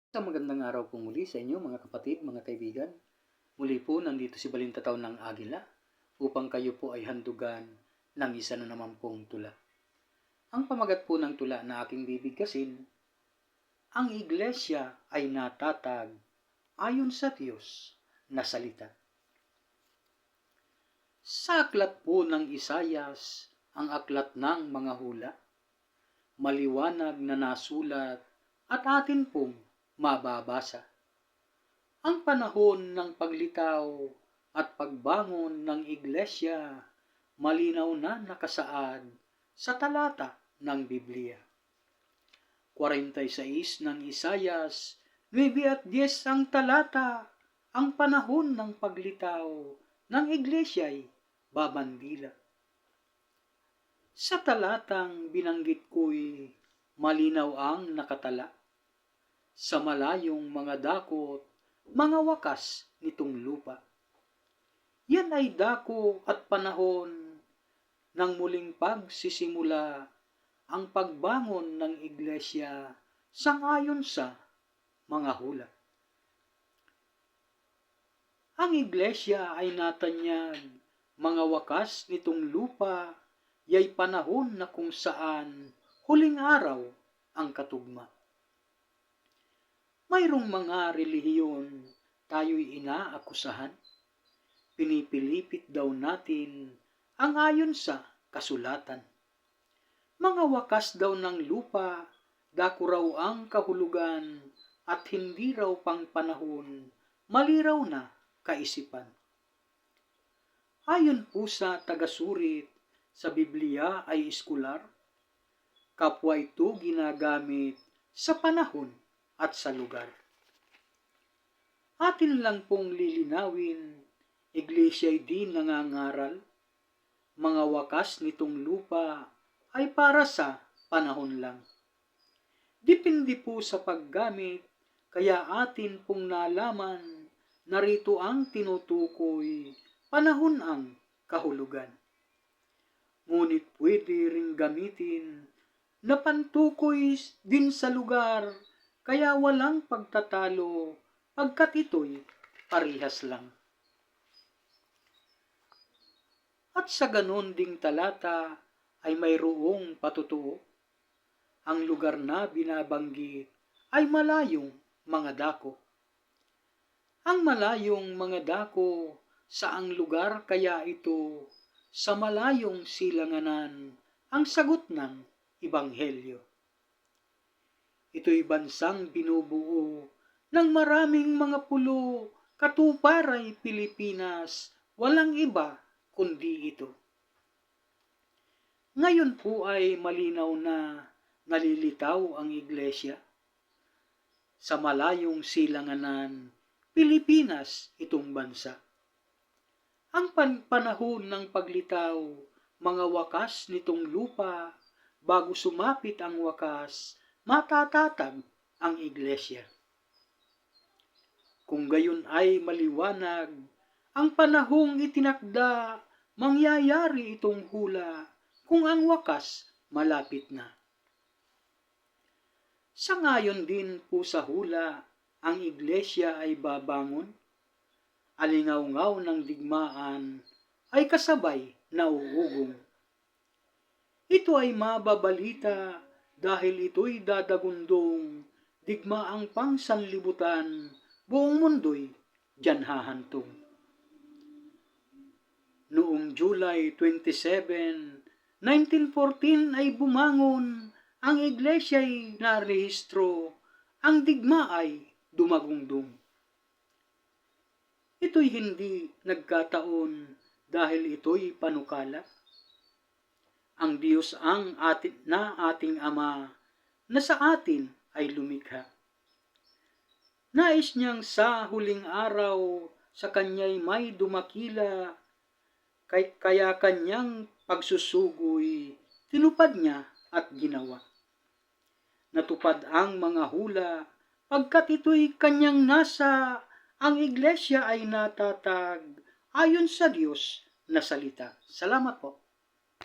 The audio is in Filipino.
Isang magandang araw po muli sa inyo mga kapatid, mga kaibigan. Muli po nandito si Balintataw ng Agila upang kayo po ay handugan ng isa na naman pong tula. Ang pamagat po ng tula na aking bibigkasin, ang iglesia ay natatag ayon sa Diyos na salita. Sa aklat po ng Isayas, ang aklat ng mga hula, maliwanag na nasulat at atin pong mababasa. Ang panahon ng paglitaw at pagbangon ng iglesia, malinaw na nakasaad sa talata ng Biblia. 46 ng Isayas, 9 at 10 ang talata, ang panahon ng paglitaw ng iglesia ay babandila. Sa talatang binanggit ko'y malinaw ang nakatala. Sa malayong mga dakot, mga wakas nitong lupa. Yan ay dako at panahon ng muling pagsisimula ang pagbangon ng iglesia sangayon sa mga hula. Ang iglesia ay natanyag, mga wakas nitong lupa, yay panahon na kung saan huling araw ang katugma. Mayroong mga relihiyon tayo'y inaakusahan. Pinipilipit daw natin ang ayon sa kasulatan. Mga wakas daw ng lupa, dako raw ang kahulugan at hindi raw pang panahon, mali raw na kaisipan. Ayon po sa tagasurit, sa Biblia ay eskular, kapwa ito ginagamit sa panahon at sa lugar. Atin lang pong lilinawin, iglesya ay di nangangaral, mga wakas nitong lupa ay para sa panahon lang. Depende po sa paggamit, kaya atin pong nalaman, narito ang tinutukoy, panahon ang kahulugan. Ngunit pwede ring gamitin na pantukoy din sa lugar, kaya walang pagtatalo pagkat ito'y parihas lang. At sa ganon ding talata ay mayroong patutuo. Ang lugar na binabanggit ay malayong mga dako. Ang malayong mga dako saang lugar kaya ito sa malayong silanganan ang sagot ng Ebanghelyo. Ito'y bansang binubuo ng maraming mga pulo, katuparay Pilipinas, walang iba kundi ito. Ngayon po ay malinaw na nalilitaw ang iglesia. Sa malayong silanganan, Pilipinas itong bansa. Ang panahon ng paglitaw, mga wakas nitong lupa, bago sumapit ang wakas, matatatag ang iglesia. Kung gayon ay maliwanag, ang panahong itinakda, mangyayari itong hula kung ang wakas malapit na. Sangayon din po sa hula, ang iglesia ay babangon, alingaw-ngaw ng digmaan ay kasabay na uugong. Ito ay mababalita dahil ito'y dadagundong, digmaang pangsanlibutan, buong mundo'y diyan hahantong. Noong July 27, 1914 ay bumangon, ang iglesya'y narehistro, ang digma ay dumagundong. Ito'y hindi nagkataon dahil ito'y panukala. Ang Diyos ang ating Ama na sa atin ay lumikha. Nais niyang sa huling araw sa kanya'y may dumakila, kaya kanyang pagsusugoy tinupad niya at ginawa. Natupad ang mga hula pagkat ito'y kanyang nasa, ang iglesia ay natatag ayon sa Diyos na salita. Salamat po.